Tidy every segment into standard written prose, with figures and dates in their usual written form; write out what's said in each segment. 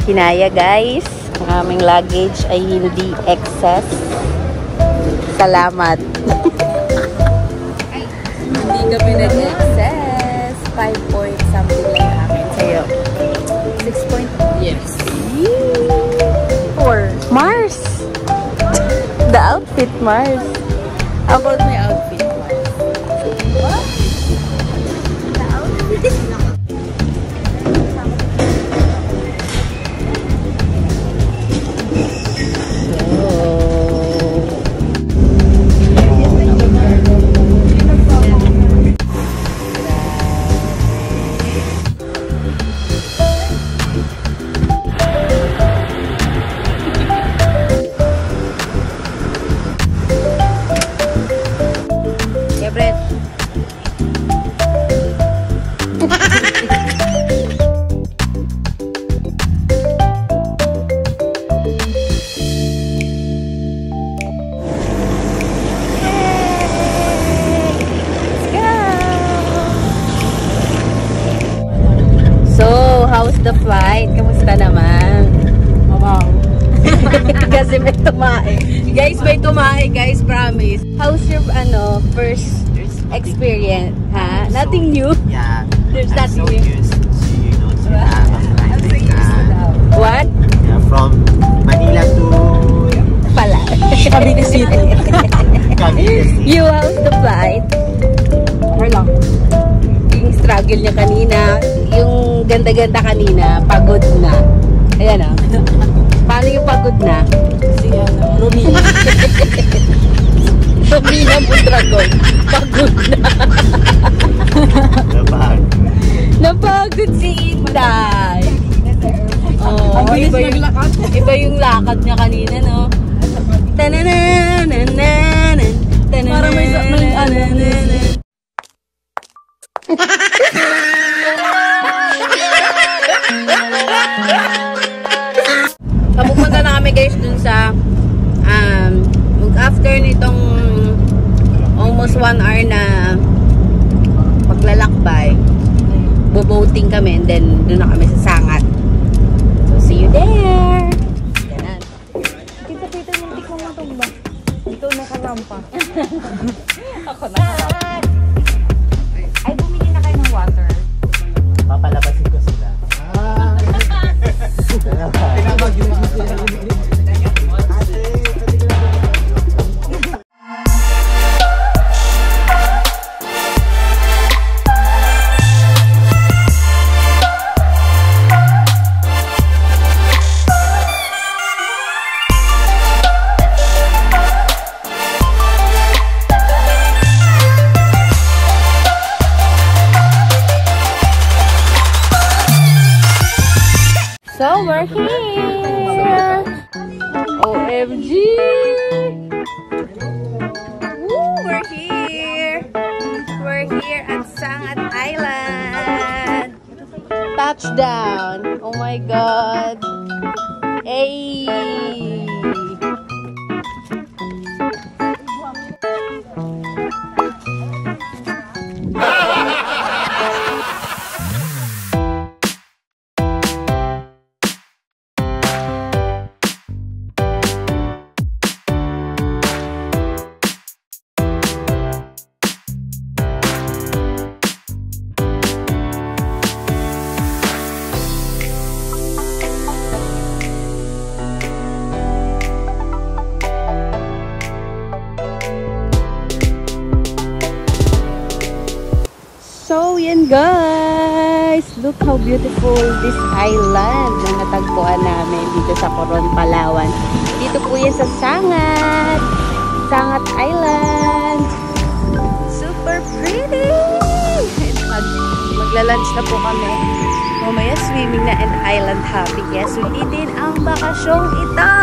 kinaya guys. Ang aming luggage ay hindi excess. Salamat. Hindi kami nag-excess. 5 point something lang namin. Sa'yo. 6 point? Yes. 4. Mars! The outfit, Mars. How about my outfit, Mars? What? The outfit? How's the flight? Kamusta naman? Mabaw. Kasi may tumae. Guys, may tumae, guys, promise. How's your first experience? Ha? Nothing new? Yeah. There's nothing new. What? Yeah, from Manila to Pala. Cavite City. Cavite City. You, how's the flight? Okay lang. Yung struggle niya kanina, yung ganda-ganda kanina, pagod na. Ayan o. Paano yung pagod na? Si Romina. Romina Budragon. Pagod na. Napagod si Inday. Oh, Ang bilis naglakad. Iba yung lakad niya kanina, no? Tananananan. Para may Papupunta na kami guys dun sa after nitong almost 1 hour na paglalakbay, boboating kami and then dun na kami sa Sangat. So see you there. Ganun. Kita-kita mong tikong matumba. Ito nakarampa. Ako nakarampa. Ay, bumili na kayo ng water. Papalabasin ko sila. So we're here. OMG. Woo, we're here. We're here at Sangat Island. Touchdown. Oh my God. Hey. So, yan guys. Look how beautiful this island na natagpuan namin dito sa Coron, Palawan. Dito po yan sa Sangat. Sangat Island. Super pretty! Magla-lunch na po kami. Mamaya swimming na and island hopping. Yes, sulitin ang bakasyong ito.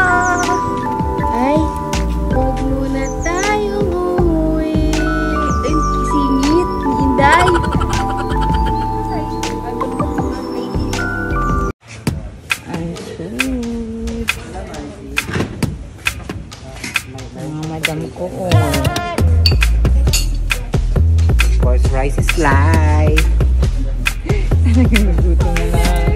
Ay, huwag muna tayong umuwi. Ay, singit ni Inday. Madam ko. Of course, rice is life. Talagang nagluto na lang.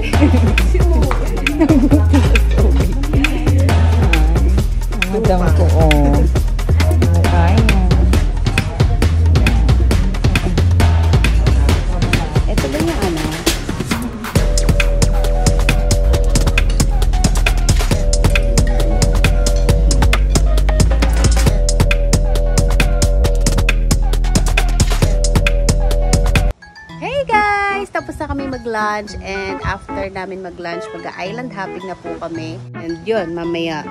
guys, tapos na kami mag-lunch and after namin mag-lunch, mag-island hopping na po kami. And yun, mamaya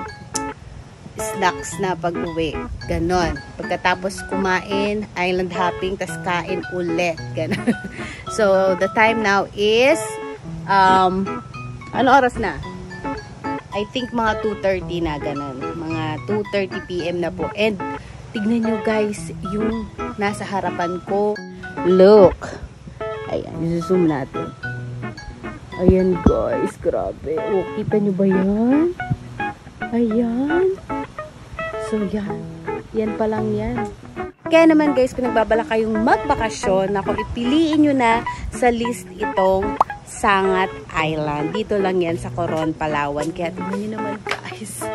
snacks na pag-uwi. Ganon. Pagkatapos kumain, island hopping, tas kain ulit. Ganon. So, the time now is ano oras na? I think mga 2:30 na ganon. Mga 2:30 PM na po. And tignan nyo guys, yung nasa harapan ko. Look. Ayan, zoom natin. Ayan guys, grabe. Oh, kita nyo ba yan? Ayan. So yan. Yan pa lang yan. Kaya naman guys, kung nagbabala kayong magbakasyon, ako ipiliin nyo na sa list itong Sangat Island. Dito lang yan sa Coron, Palawan. Kaya tignan nyo naman guys.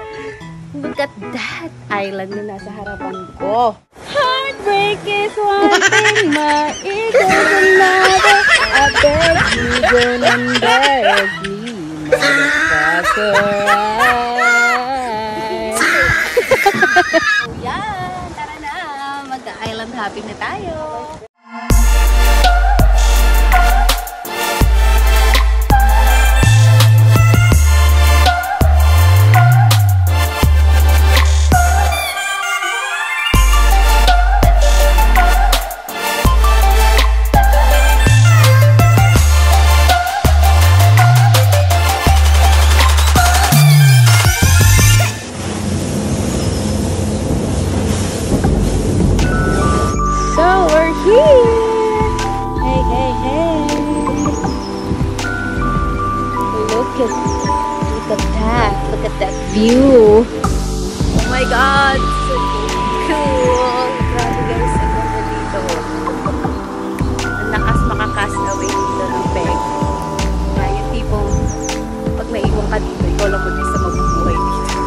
Look at that island na nasa harapan ko. Heartbreak is one thing, my ego's another. I beg you, don't embarrass me, motherfucker. Yan, tara na. Mag-island hopping na tayo. Look at that view. Oh my god, so cool. Grabe guys, ang ganda dito. Ang lakas makakast away dito ng peg. Kaya yung tipong pag naiwan ka dito, ikaw lang mag-isa mabubuhay dito.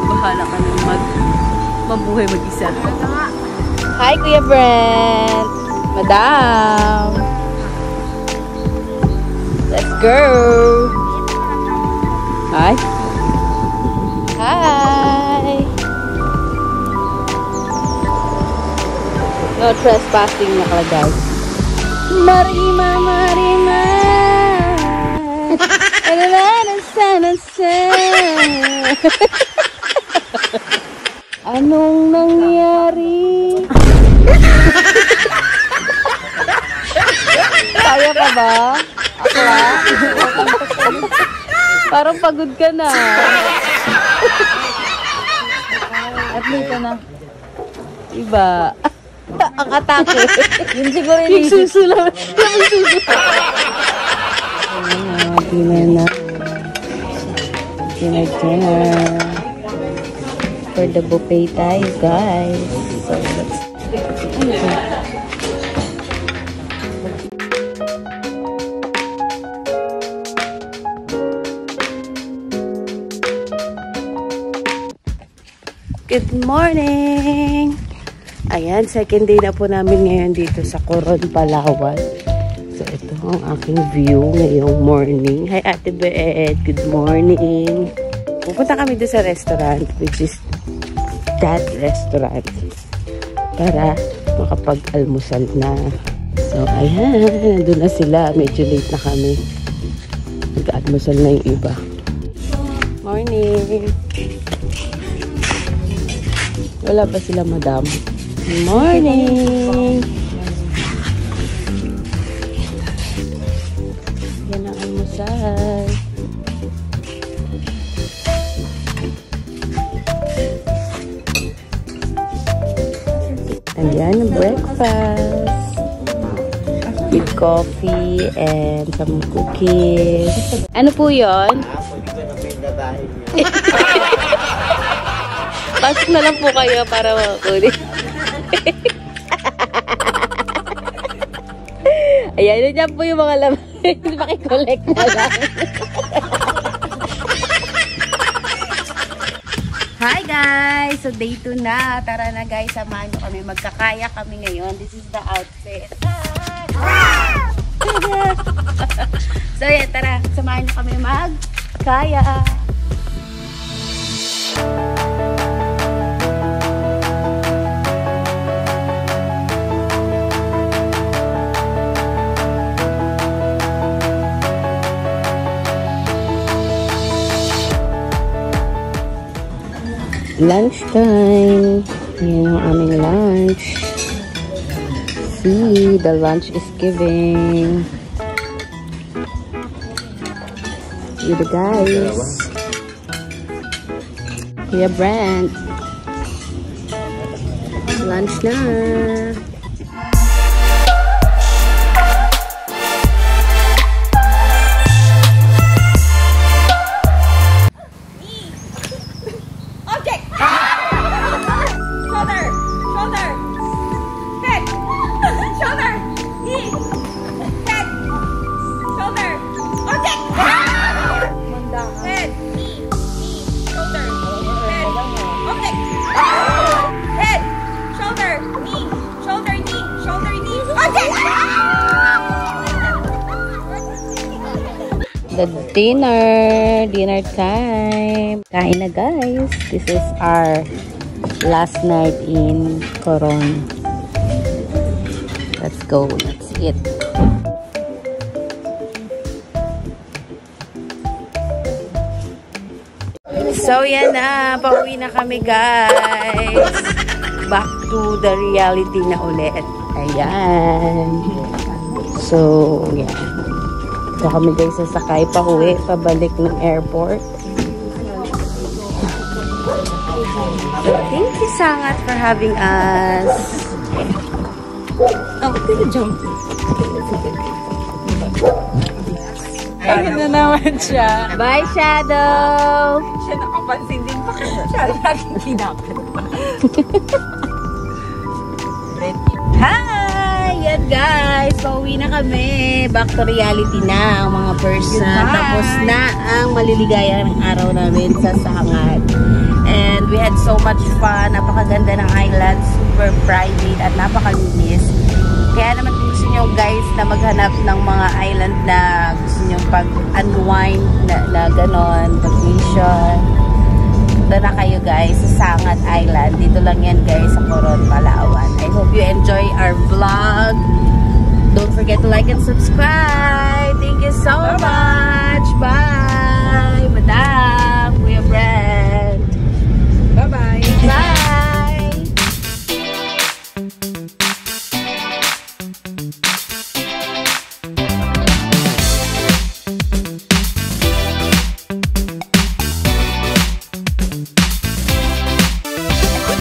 Bahala ka nang mabuhay mag-isa. Hi Kuya Brent! Madam! Let's go! Hi! Hi! No trespassing nakalagay. Marima, Marima! Ano na, sana. Anong nangyari? Kaya ka ba? Akla? Parang pagod ka na. At dito na. Iba. Ang atake. Yun siguro yung susulam. Yung susulam. Dinner na. Dinner. For the buffet tayo, guys. So, let's... Good morning! Ayan, second day na po namin ngayon dito sa Coron, Palawan. So, ito ang aking view ngayong morning. Hi, Ate Beet! Good morning! Pupunta kami doon sa restaurant, which is that restaurant. Para makapag-almusal na. So, ayan, nandun na sila. Medyo late na kami. Nag-almusal na yung iba. Morning! Wala pa sila, madam. Good morning! Yan ang almusal. Ayan ang breakfast. With coffee and some cookies. Ano po yun? Pasok na lang po kayo para makunin. Ayan, nandiyan po yung mga laman. Pakikollect na lang. Hi guys! So day 2 na. Tara na guys, samahan nyo kami. Magkakaya kami ngayon. This is the outfit. So yeah, tara. Samahan nyo kami magkaya. Lunchtime. Yan ang aming lunch. See, the lunch is giving. You the guys. Kuya Brent. Lunch na. The dinner time. Kain na guys. This is our last night in Coron. Let's go. Let's eat. So yan na. Pauwi na kami guys. Back to the reality na ulit. Ayan. So yeah. So kami guys sasakay pa uwi, pabalik ng airport. So thank you Sangat for having us. Oh, take a jump. Ayun na naman siya. Bye Shadow! Siya nakapansin din pa kasi siya laging kinapit. Hi! Yan guys, pauwi na kami. Back to reality na ang mga person. Goodbye. Tapos na ang maliligayang araw namin sa Sangat. And we had so much fun. Napakaganda ng island. Super private at napakalinis. Kaya naman kung gusto nyo guys na maghanap ng mga island na gusto nyo pag-unwind na ganon, vacation. Punta na kayo guys sa Sangat Island. Dito lang yan guys sa Coron, Palawan. I hope you enjoy our vlog. Don't forget to like and subscribe. Thank you so much. Bye!